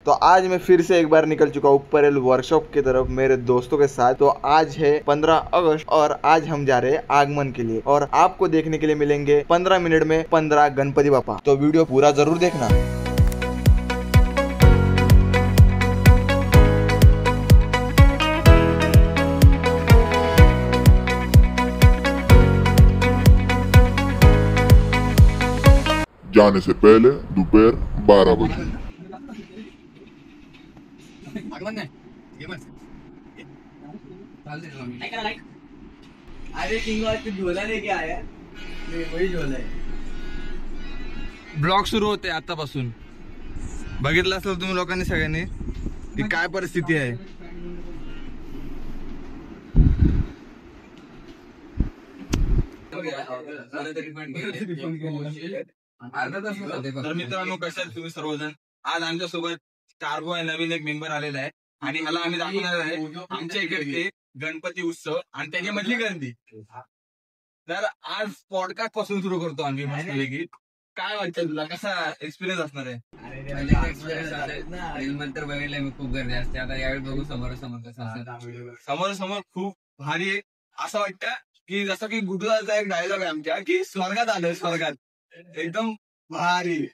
तो आज मैं फिर से एक बार निकल चुका हूँ परेल वर्कशॉप की तरफ मेरे दोस्तों के साथ। तो आज है 15 अगस्त और आज हम जा रहे हैं आगमन के लिए और आपको देखने के लिए मिलेंगे 15 मिनट में 15 गणपति बापा। तो वीडियो पूरा जरूर देखना। जाने से पहले दोपहर 12 बजे। अरे तू झोला लेके आया, वही झोला आहे। ब्लॉग सुरू होते आतापासून। बघितलं असेल तुम्ही लोकांनी सगळ्यांनी की काय परिस्थिती आहे। तर मित्रांनो कसे आहेत तुम्ही सर्वजण। आज आमच्या सोबत कार्बो आहे, नवीन एक मेंबर आलेला आहे आणि ह्याला आम्ही दाखवणार आहे आमच्या इकडचे गणपती उत्सव आणि त्याची मधली गर्दी। तर आज पॉडकास्ट पासून सुरू करतो आम्ही मस्तपैकी। काय वाटतं तुला, कसा एक्सपिरियन्स असणार आहे? तर बघितलंय मी, खूप गर्दी असते। आता यावेळी बघू समोर समोर खूप भारी आहे। असं वाटतं की जसं की गुजरातचा एक डायलॉग आहे आमच्या की स्वर्गात आलोय, स्वर्गात एकदम भारी।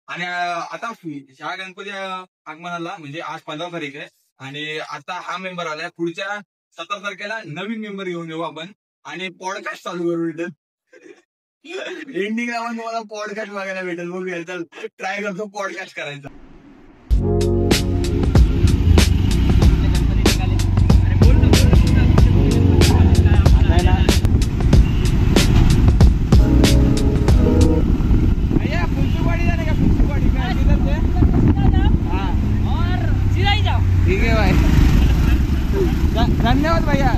आणि आता ह्या गणपती आगमनाला म्हणजे आज 15 तारीख आहे आणि आता हा मेंबर आलाय। पुढच्या 17 तारखेला नवीन मेंबर घेऊन येऊ आपण आणि पॉडकास्ट चालू करू भेटेल। एंडिंगला पण तुम्हाला पॉडकास्ट बघायला भेटेल। बघूया, तर ट्राय करतो पॉडकास्ट करायचा। ठीक है भाई, धन्यवाद भैया।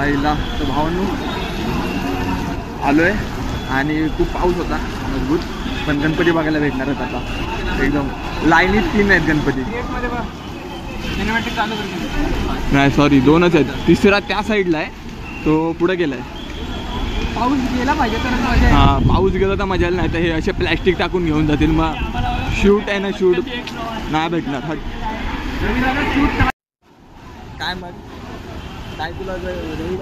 आईला तर भावांनो आलोय आणि खूप पाऊस होता मजबूत, पण गणपती बघायला भेटणार आहेत आता। एकदम लाईनीत 3 आहेत गणपती। नाही सॉरी 2च आहेत, तिसरा त्या साईडला आहे, तो पुढे गेलाय। पाऊस गेला पाहिजे तर हा, पाऊस गेला तर मजा नाही, तर हे असे प्लॅस्टिक टाकून घेऊन जातील। मग शूट आहे ना, शूट नाही भेटणार। काय मग काय तुला व्हिडिओ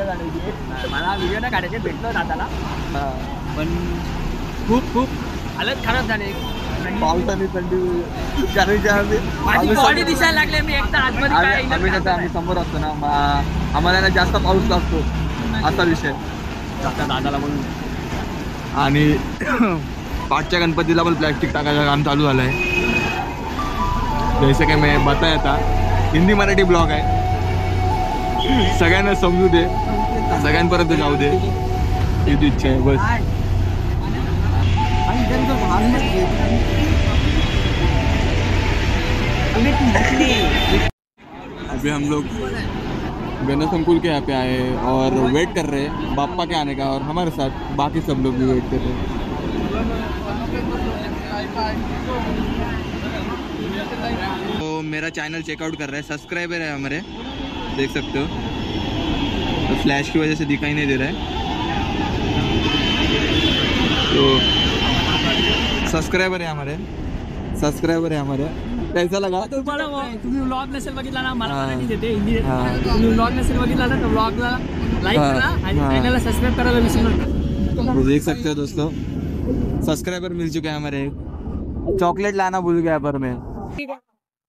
काढायची? मला व्हिडिओ नाही काढायचे, भेटलो दादाला पण खूप हालत खराब झाली पावसाने, थंडी। कारण बॉडी दिसायला लागले मी एकदा आम्ही समोर असतो ना, आम्हाला जास्त पाऊस लागतो, असा विषय दादाला म्हणून। आणि पाठच्या गणपतीला पण प्लॅस्टिक टाकायचं काम चालू झालं आहे। जैसे की मैं बताया था, हिंदी मराठी ब्लॉग आहे, सगळ्यांना समजू दे, सगळ्यांपर्यंत जाऊ दे, हीच इच्छा है बस। अभी हम लोग गणेश संकुल के यहाँ पे आए और वेट कर रहे हैं बाप्पा के आने का, और हमारे साथ बाकी सब लोग भी वेट कर रहे हैं। तो मेरा चैनल चेकआउट कर रहा है, सब्सक्राइबर है हमारे, देख सकते हो। तो फ्लैश की वजह से दिखाई नहीं दे रहा है, तो सब्सक्राइबर है हमारे, कैसा लगा तुम्हाला? तुम्ही व्लॉग नसेल बघितला ना, मला मराठी देते, हिंदी देते। तुम्ही व्लॉग नसेल बघितला ना, तर व्लॉगला लाईक करा आणि चॅनलला सबस्क्राइब करायला विसरू नका। तो देख सकते हो दोस्तों, सब्सक्राइबर मिल चुके हैं हमारे। चॉकलेट लाना भूल गया पर मैं।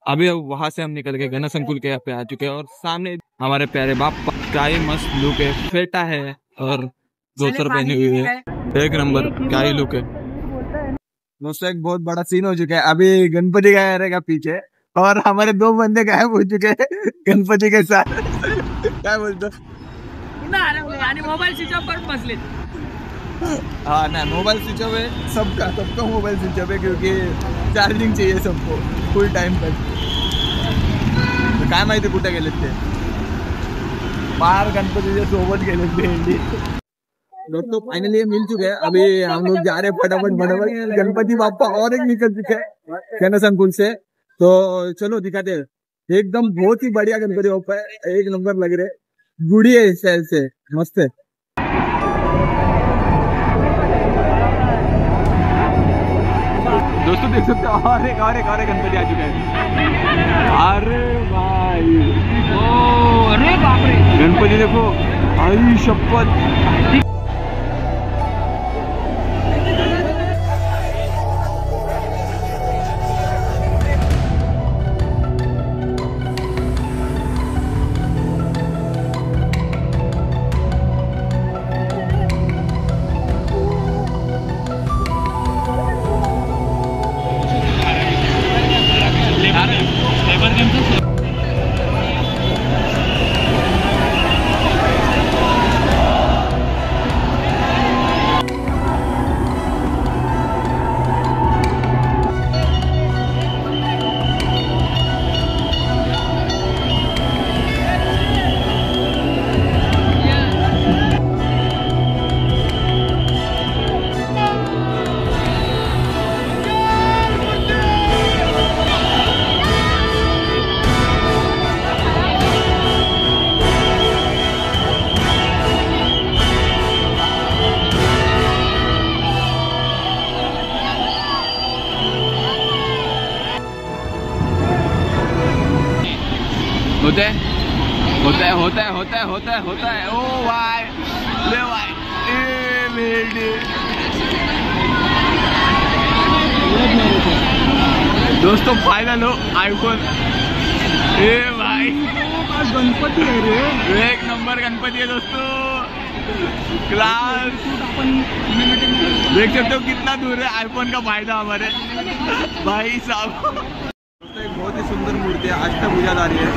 अभी वहां से हम निकल के गणेश संकुल के यहाँ पे आ चुके हैं और सामने हमारे प्यारे बाप क्या ही मस्त लुक है, फेटा है और धोतर पहनी हुई है, एक नंबर क्या ही लुक है। दोस्तों एक बहुत बड़ा सीन हो चुका है, अभी गणपति गायब रहेगा पीछे और हमारे 2 बंदे गायब हो चुके हैं गणपति के साथ। क्या बोलते आणि मोबाईल स्विच ऑफ करून बसले। हाँ ना, मोबाइल स्विच ऑफ है सबका मोबाइल स्विच ऑफ है क्योंकि चार्जिंग चाहिए सबको फुल टाइम तक। तो काय माहिती कुठे गेले ते, बाहर गणपति सोबत गेले थे। दोस्तों फाइनली ये मिल चुके हैं, अभी हम लोग जा रहे हैं फटाफट। गणपति बाप्पा और एक निकल चुके हैं कहना संकुल से, तो चलो दिखाते हैं। एकदम बहुत ही बढ़िया गणपति बाप्पा है, एक नंबर लग रहे, गुड़ी है इस स्टाइल से, मस्त है। दोस्तों देख सकते हो और एक गणपति आ चुका है। अरे भाई ओ अरे बाप रे, गणपति देखो, आई शपथ। होता है। ओ भाई ले भाई, ए मेरे दोस्तों फाइनल हो आईफोन। ए भाई गणपति है रे, एक नंबर गणपति है दोस्तों, क्लास। देख सकते हो कितना दूर है आईफोन का फायदा हमारे भाई साहब। एक बहुत ही सुंदर मूर्ति है, अष्टभुजाधारी है।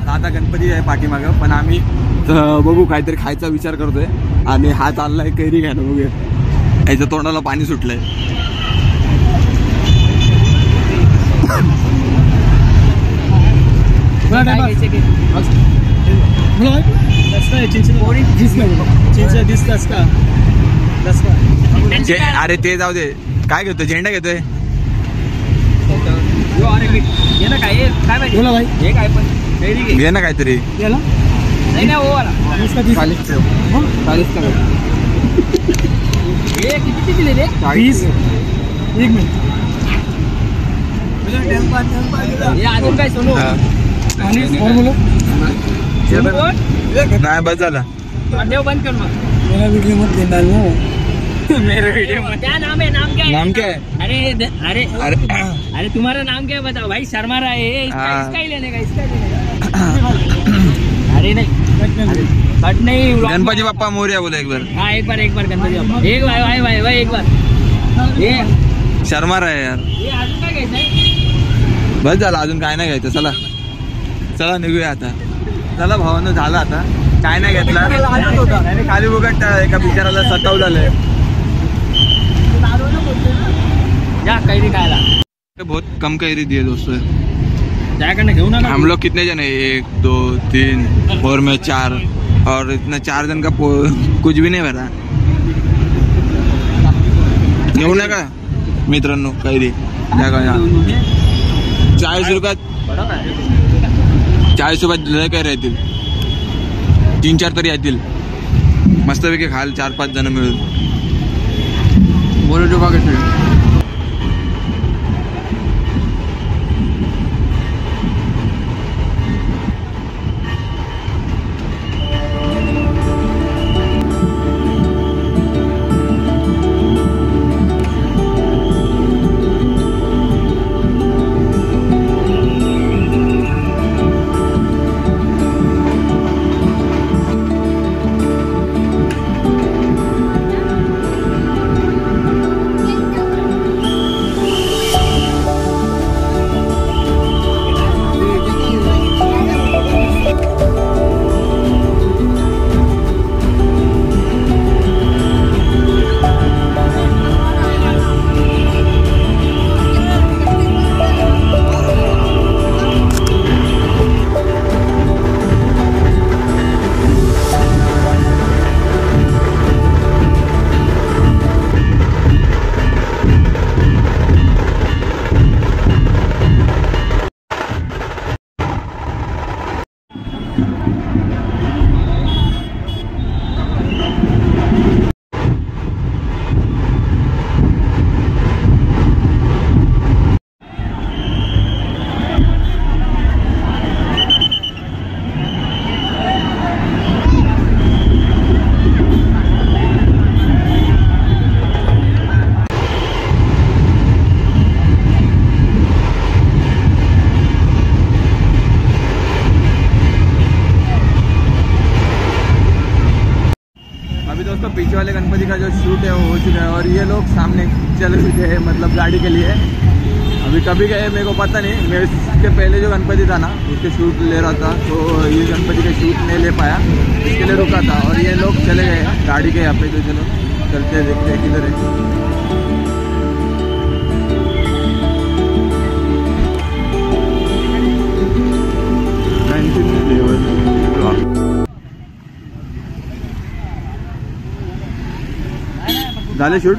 आता गणपती आहे पाठीमागं, पण आम्ही बघू काहीतरी खायचा विचार करतोय आणि हा चाललाय कैरी घ्यायला, बघूया याच्या तोंडाला पाणी सुटलंय। काय घ्यायचे की? अरे ते जाऊ दे, काय घेतोय? झेंडा घेतोय. ये ना काय काय माहिती भाई हे काय पण घे ना काहीतरी. नाही ना हो वाला हे किती दिले रे? 20. एक मिनिट. हे अजून काय सोनू आणि फॉर्म्युला नाही बस झाला. देव बंद कर मग मेरा वीडियो मत देना ना. मेरे वीडियो में क्या नाम है? नाम क्या है? नाम क्या है? अरे अरे अरे अरे तुम्हारा नाम क्या है बताओ भाई. शर्मा रहा है इसका हाँ। इसका ही लेने का इसका ही लेने का. अरे नहीं कट नहीं vlog में- गणपती बाप्पा मोरया बोला एक बार. हाँ एक बार गणपति बाप्पा एक भाई भाई भाई भाई एक बार ये शर्मा आहे यार. ये अजून काय घ्यायचंय? बस झालं, अजून काय नाही घ्यायचं. चला चला निघूया आता. चला भावानं झालं आता. काय नाही घेतला नाही. खाली उघड एका बिचाराला सतावलेलं. जा कैरी खायला बहुत कम कैरी दिए दोस्तों. त्याकडनं घेऊ नका. हम लोग कितने जन है? 1 2 3 और मैं 4 और इतना 4 जन का कुछ भी नहीं भरा. घेऊ नका मित्रांनो कैरी. 40 रुपयात 40 रुपयात लय कैरी येतील. 3-4 तरी येतील मस्तपैकी खाल 4-5 जण मिळून. बोलो जो बाकी दोस्तों पीछे वाले गणपति का जो शूट है वो हो चुका है और ये लोग सामने चल चुके हैं मतलब गाड़ी के लिए. अभी कभी गए मेरे को पता नहीं. मैं इसके पहले जो गणपति था ना उसके शूट ले रहा था तो ये गणपति का शूट नहीं ले पाया इसके लिए रुका था. और ये लोग चले गए हैं गाड़ी के यहाँ पे. तो चलो चलते देखते हैं किधर है. झाले शूट.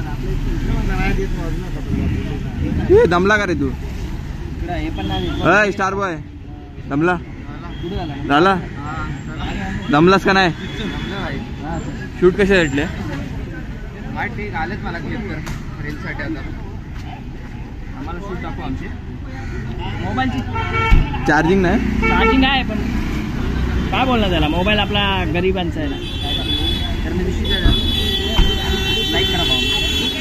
हे दमला का रे तू? स्टार बॉय दमला झाला. दमलास का नाही? शूट कसे भेटले? ठीक आलेत मला क्लिप कर रीलसाठी. आता आम्हाला शूट दाखव आमचे. मोबाईलची चार्जिंग नाही. चार्जिंग आहे पण काय बोलणार त्याला. मोबाईल आपला गरिबांचा आहे ना. तर मी लाईक करा भाऊ.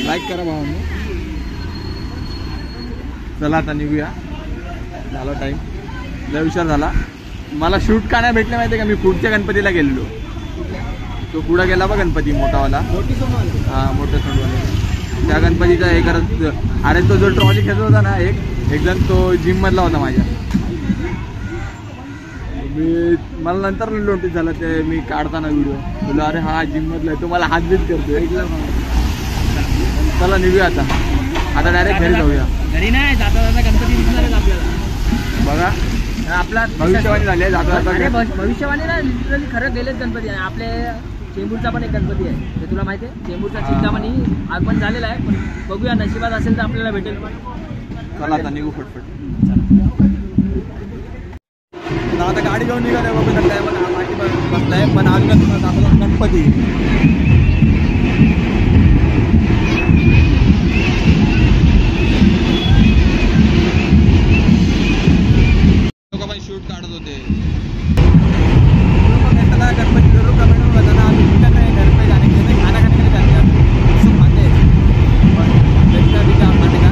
लाईक करा भाऊ. चला आता निघूया. झाला टाइम. लय विचार झाला. मला शूट का नाही भेटले माहिती आहे का? मी पुढच्या गणपतीला गेलेलो. तो पुढे गेला बा गणपती मोठावाला. हा मोठा सोंडवाला. त्या गणपतीचा हे करत. अरे तो जो ट्रॉली खेळत होता ना एक जण तो जिम मधला होता माझ्या. मला नंतर नोटीस झालं ते मी काढताना व्हिडिओ. बोललो अरे हा जिम मधला आहे. तो मला हात बीत करतो. चला निघूया आता. आता डायरेक्ट घरी जाऊया. घरी नाही जाता जाता गणपती दिसणारच आपल्याला. बघा आपला भविष्यवाणी झाली आहे, जाता जाता अरे भविष्यवाणी ना लिटरली खरं गेलेच गणपती आहे. आपले चेंबूरचा पण एक गणपती आहे ते तुला माहिती आहे. चेंबूरचा चिंतामणी आगमन झालेला आहे, पण बघूया नशिबात असेल तर आपल्याला भेटेल. चला आता निघू फटफट. आता गाडी घेऊन निघाले बघू शकताय, पण हा माटी बसलाय, पण अजून तुम्हाला दाखवतो गणपती. शूट काढत होते. गणपती जरूर कमेंट में बताना आप घर पे जाने के लिए खाना खाने के लिए जाते हैं सब खाते हैं, पर देखते हैं अभी क्या खाने का.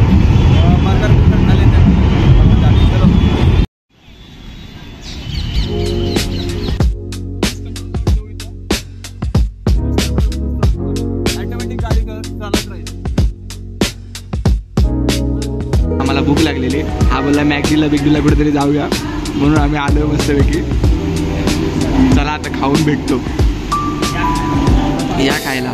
बर्गर खा लेते हैं जाके. चलो ऑटोमॅटिक गाडी चालत राहील. आम्हाला भूक लागलेली. हा बोलला मॅगडीला बिगडीला कुठेतरी जाऊया, म्हणून आम्ही आलो मस्तपैकी. चला आता खाऊन भेटतो, या खायला.